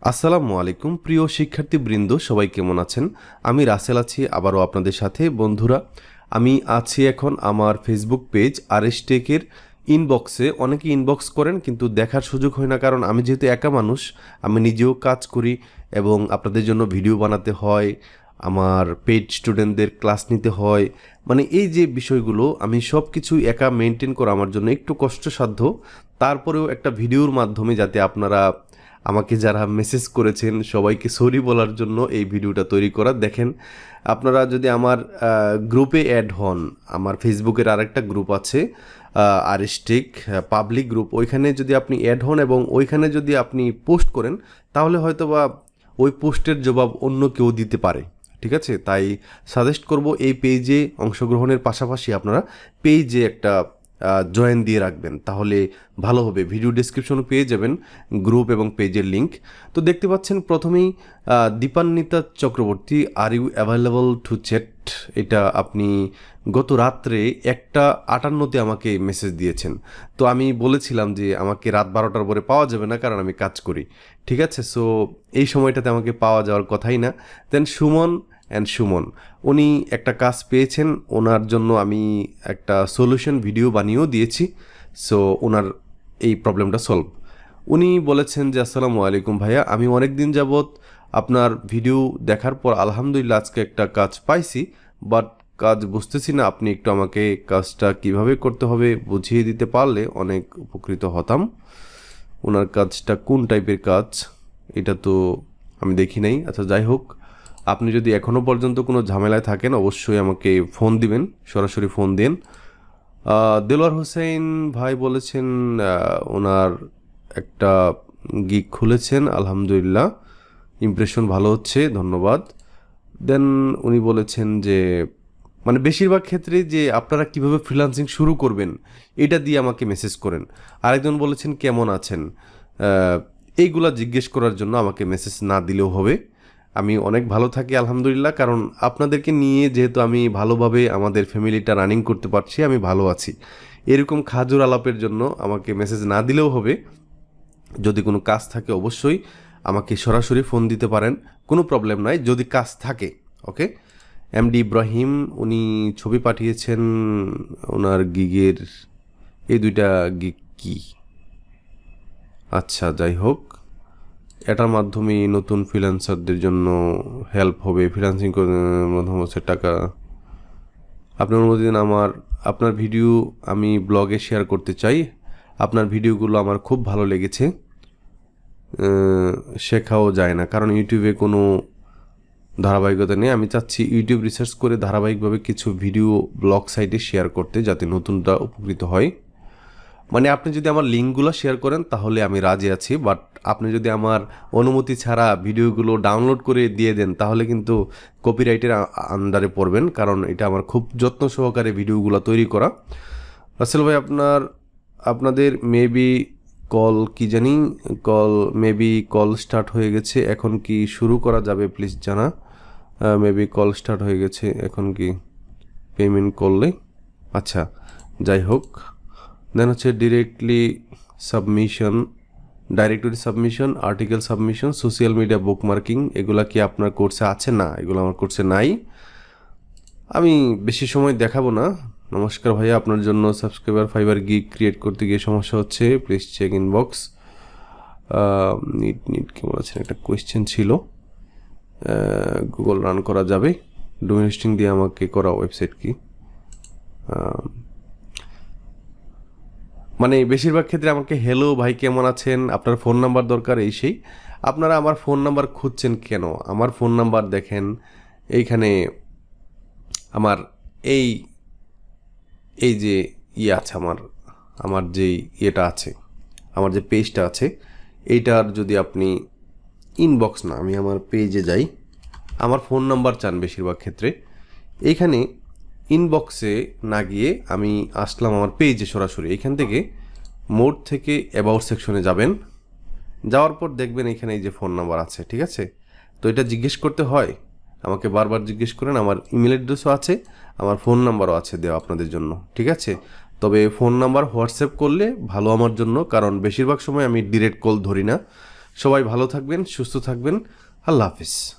আসসালামু আলাইকুম প্রিয় শিক্ষার্থীবৃন্দ, সবাই কেমন আছেন? আমি রাসেল আছি আবারও আপনাদের সাথে। বন্ধুরা, আমি আছি এখন আমার ফেসবুক পেজ আরএসটেকের ইনবক্সে। অনেকে ইনবক্স করেন কিন্তু দেখার সুযোগ হয় না, কারণ আমি যেহেতু একা মানুষ, আমি নিজেও কাজ করি এবং আপনাদের জন্য ভিডিও বানাতে হয়, আমার পেইড স্টুডেন্টদের ক্লাস নিতে হয়। মানে এই যে বিষয়গুলো আমি সব কিছু একা মেনটেন করা আমার জন্য একটু কষ্টসাধ্য। তারপরেও একটা ভিডিওর মাধ্যমে যাতে আপনারা আমাকে যারা মেসেজ করেছেন সবাইকে সরি বলার জন্য এই ভিডিওটা তৈরি করা। দেখেন, আপনারা যদি আমার গ্রুপে অ্যাড হন, আমার ফেসবুকের আরেকটা গ্রুপ আছে আরএসটেক পাবলিক গ্রুপ, ওইখানে যদি আপনি অ্যাড হন এবং ওইখানে যদি আপনি পোস্ট করেন, তাহলে হয়তোবা ওই পোস্টের জবাব অন্য কেউ দিতে পারে। ঠিক আছে, তাই সাজেস্ট করব এই পেজে অংশগ্রহণের পাশাপাশি আপনারা পেজে একটা জয়েন দিয়ে রাখবেন, তাহলে ভালো হবে। ভিডিও ডেসক্রিপশনে পেয়ে যাবেন গ্রুপ এবং পেজের লিঙ্ক। তো দেখতে পাচ্ছেন প্রথমেই Dipanwita Chakraborty, are you available to chat, এটা আপনি গত রাত্রে 1:58 আমাকে মেসেজ দিয়েছেন। তো আমি বলেছিলাম যে আমাকে রাত 12টার পরে পাওয়া যাবে না, কারণ আমি কাজ করি। ঠিক আছে, সো এই সময়টাতে আমাকে পাওয়া যাওয়ার কথাই না। দেন সুমন, উনি একটা কাজ পেয়েছেন, ওনার জন্য আমি একটা সলিউশন ভিডিও বানিয়েও দিয়েছি। সো ওনার এই প্রবলেমটা সলভ। উনি বলেছেন যে আসসালামু আলাইকুম ভাইয়া, আমি অনেক দিন যাবৎ আপনার ভিডিও দেখার পর আলহামদুলিল্লাহ আজকে একটা কাজ পাইছি, বাট কাজ বুঝতেছি না। আপনি একটু আমাকে কাজটা কিভাবে করতে হবে বুঝিয়ে দিতে পারলে অনেক উপকৃত হতাম। ওনার কাজটা কোন টাইপের কাজ এটা তো আমি দেখি নাই। আচ্ছা, যাই হোক, আপনি যদি এখনও পর্যন্ত কোনো ঝামেলায় থাকেন অবশ্যই আমাকে ফোন দিবেন, সরাসরি ফোন দেন। দেলোয়ার হোসেন ভাই বলেছেন ওনার একটা গিগ খুলেছেন, আলহামদুলিল্লাহ ইমপ্রেশন ভালো হচ্ছে, ধন্যবাদ। দেন উনি বলেছেন যে মানে বেশিরভাগ ক্ষেত্রে যে আপনারা কিভাবে ফ্রিল্যান্সিং শুরু করবেন এটা দিয়ে আমাকে মেসেজ করেন। আরেকজন বলেছেন কেমন আছেন, এইগুলা জিজ্ঞেস করার জন্য আমাকে মেসেজ না দিলেও হবে। আমি অনেক ভালো থাকি আলহামদুলিল্লাহ, কারণ আপনাদেরকে নিয়ে যেহেতু আমি ভালোভাবে আমাদের ফ্যামিলিটা রানিং করতে পারছি, আমি ভালো আছি। এরকম খাজুর আলাপের জন্য আমাকে মেসেজ না দিলেও হবে। যদি কোনো কাজ থাকে অবশ্যই আমাকে সরাসরি ফোন দিতে পারেন, কোনো প্রবলেম নাই যদি কাজ থাকে। ওকে, এমডি ইব্রাহিম উনি ছবি পাঠিয়েছেন ওনার গিগের, এই দুইটা গিগ কি? আচ্ছা, যাই হোক, এটার মাধ্যমে নতুন ফ্রিল্যান্সারদের জন্য হেল্প হবে। ফ্রিল্যান্সিং মাধ্যমে হচ্ছে টাকা। আপনার অনুমতি দিন, আপনার ভিডিও আমি ব্লগে শেয়ার করতে চাই। আপনার ভিডিওগুলো আমার খুব ভালো লেগেছে। শেখাও যায় না, কারণ ইউটিউবে কোনো ধারাবাহিকতা নেই। আমি চাচ্ছি ইউটিউব রিসার্চ করে ধারাবাহিকভাবে কিছু ভিডিও ব্লগ সাইটে শেয়ার করতে, যাতে নতুনটা উপকৃত হয়। মানে আপনি যদি আমার লিঙ্কগুলো শেয়ার করেন তাহলে আমি রাজি আছি, বাট আপনি যদি আমার অনুমতি ছাড়া ভিডিওগুলো ডাউনলোড করে দিয়ে দেন তাহলে কিন্তু কপিরাইটের আন্ডারে পড়বেন, কারণ এটা আমার খুব যত্ন সহকারে ভিডিওগুলো তৈরি করা। রাসেল ভাই, আপনাদের মেবি কল স্টার্ট হয়ে গেছে, এখন কি শুরু করা যাবে প্লিজ জানা। মেবি কল স্টার্ট হয়ে গেছে, এখন কি পেমেন্ট করলে? আচ্ছা, যাই হোক। দেন হচ্ছে directory submission, article submission, social media bookmarking, এগুলা কি আপনার কোর্সে আছে? না, এগুলো আমার কোর্সে নাই। আমি বেশি সময় দেখাবো না। নমস্কার ভাইয়া, আপনার জন্য সাবস্ক্রাইবার ফাইবার গিগ ক্রিয়েট করতে গিয়ে সমস্যা হচ্ছে, প্লিজ চেক ইনবক্স। নিট কেমন আছেন, একটা কোয়েশ্চেন ছিল। গুগল রান করা যাবে? ডোমেইন হোস্টিং দিয়ে আমাকে করা ওয়েবসাইট কি? মানে বেশিরভাগ ক্ষেত্রে আমাকে হ্যালো ভাই কেমন আছেন, আপনার ফোন নাম্বার দরকার, এই সেই। আপনারা আমার ফোন নাম্বার খুঁজছেন কেন? আমার ফোন নাম্বার দেখেন এইখানে, আমার এই এই যে ইয়ে আছে, আমার যে ইয়েটা আছে, আমার যে পেজটা আছে, এইটার যদি আপনি ইনবক্স না, আমি আমার পেজে যাই, আমার ফোন নাম্বার চান বেশিরভাগ ক্ষেত্রে। এইখানে ইনবক্সে না গিয়ে আমি আসলাম আমার পেজে সরাসরি। এখান থেকে মোড থেকে অ্যাবাউট সেকশনে যাবেন, যাওয়ার পর দেখবেন এখানে এই যে ফোন নাম্বার আছে। ঠিক আছে, তো এটা জিজ্ঞেস করতে হয়, আমাকে বারবার জিজ্ঞেস করেন। আমার ইমেল অ্যাড্রেসও আছে, আমার ফোন নাম্বারও আছে দেওয়া আপনাদের জন্য। ঠিক আছে, তবে ফোন নাম্বার হোয়াটসঅ্যাপ করলে ভালো আমার জন্য, কারণ বেশিরভাগ সময় আমি ডিরেক্ট কল ধরি না, সবাই ভালো থাকবেন, সুস্থ থাকবেন। আল্লাহ হাফিজ।